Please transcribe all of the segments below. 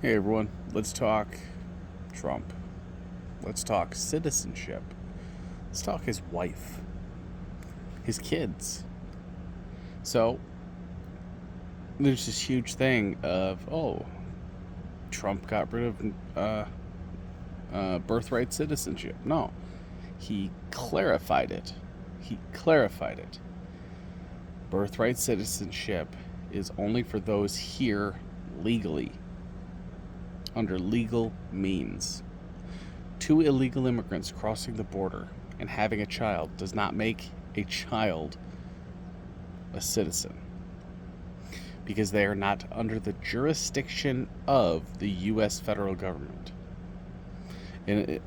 Hey everyone, let's talk Trump. Let's talk citizenship. Let's talk his wife, his kids. So, there's this huge thing of, Trump got rid of birthright citizenship. No, he clarified it. He clarified it. Birthright citizenship is only for those here legally, under legal means. Two illegal immigrants crossing the border and having a child does not make a child a citizen because they are not under the jurisdiction of the U.S. federal government. And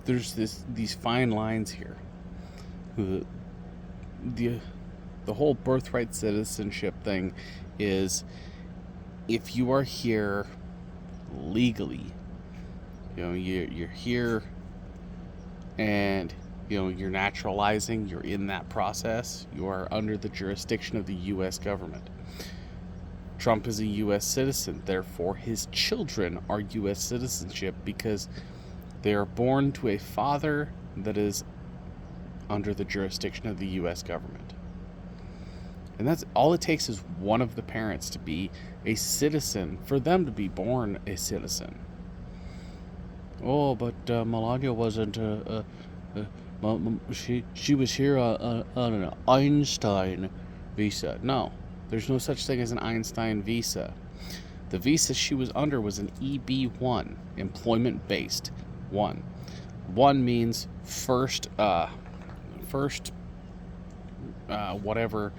there's these fine lines here. The, the whole birthright citizenship thing is if you are here legally, you're here and you're naturalizing, you're in that process, you are under the jurisdiction of the US government. Trump is a US citizen, therefore his children are US citizenship because they are born to a father that is under the jurisdiction of the US government. And that's all it takes, is one of the parents to be a citizen for them to be born a citizen. Oh, but Melania wasn't. She was here on an Einstein visa. No, there's no such thing as an Einstein visa. The visa she was under was an EB-1, employment-based one. One means first, whatever.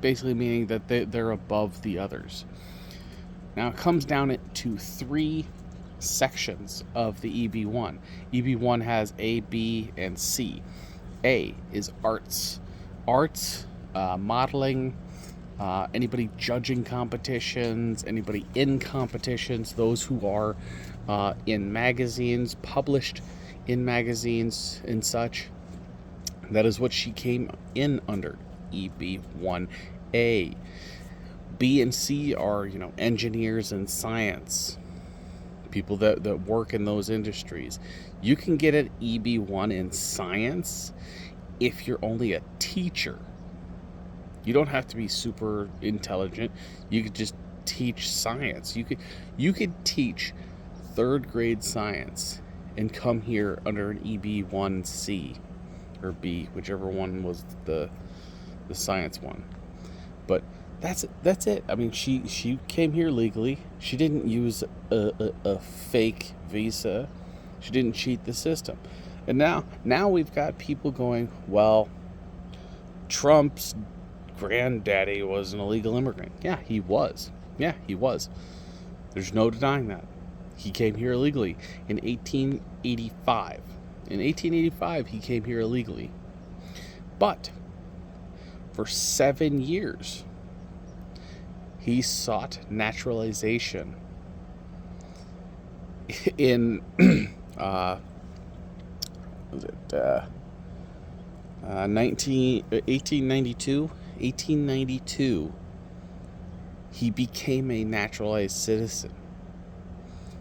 Basically meaning that they're above the others. Now it comes down to three sections of the EB1. EB1 has A, B, and C. A is arts. Arts, modeling, anybody judging competitions, anybody in competitions, those who are in magazines, published in magazines and such. That is what she came in under, EB1A. B and C are, engineers and science, people that work in those industries. You can get an EB1 in science if you're only a teacher. You don't have to be super intelligent. You could just teach science. You could teach third grade science and come here under an EB1C or B, whichever one was the science one. But that's it. I mean, she came here legally. She didn't use a fake visa. She didn't cheat the system. And now we've got people going, well, Trump's granddaddy was an illegal immigrant. Yeah, he was. There's no denying that. He came here illegally in 1885. In 1885, he came here illegally. But for 7 years, he sought naturalization in 1892. He became a naturalized citizen.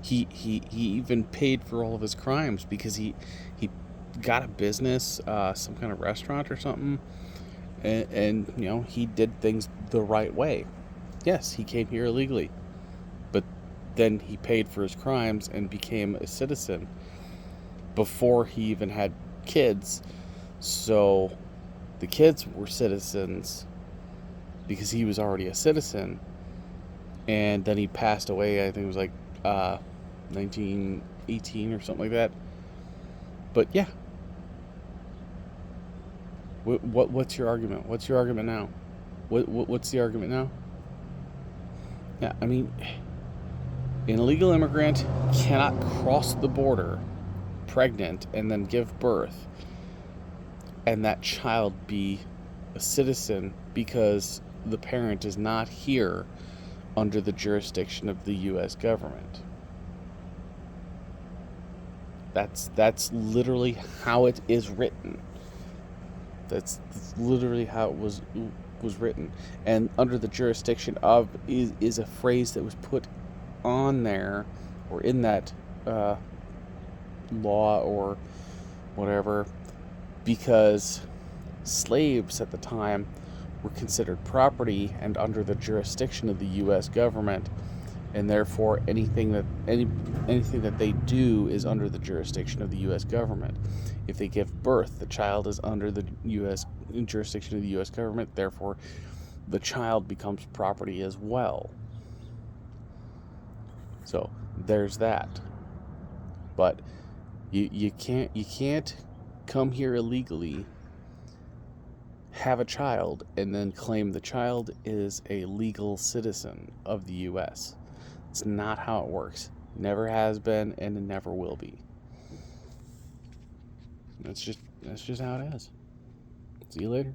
He even paid for all of his crimes because he got a business, some kind of restaurant or something, and he did things the right way. Yes, he came here illegally, but then he paid for his crimes and became a citizen before he even had kids. So the kids were citizens because he was already a citizen, and then he passed away. I think it was like 1918 or something like that. But yeah, what's your argument? What's your argument now? What's the argument now? Yeah, I mean, an illegal immigrant cannot cross the border pregnant and then give birth and that child be a citizen because the parent is not here under the jurisdiction of the U.S. government. That's literally how it is written. That's literally how it was was written. And under the jurisdiction of is a phrase that was put on there or in that law or whatever, because slaves at the time were considered property and under the jurisdiction of the U.S. government, and therefore anything that they do is under the jurisdiction of the U.S. government. If they give birth, the child is under the U.S. jurisdiction of the U.S. government. Therefore, the child becomes property as well. So there's that. But you can't come here illegally, have a child, and then claim the child is a legal citizen of the U.S. It's not how it works. Never has been, and it never will be. That's just how it is. See you later.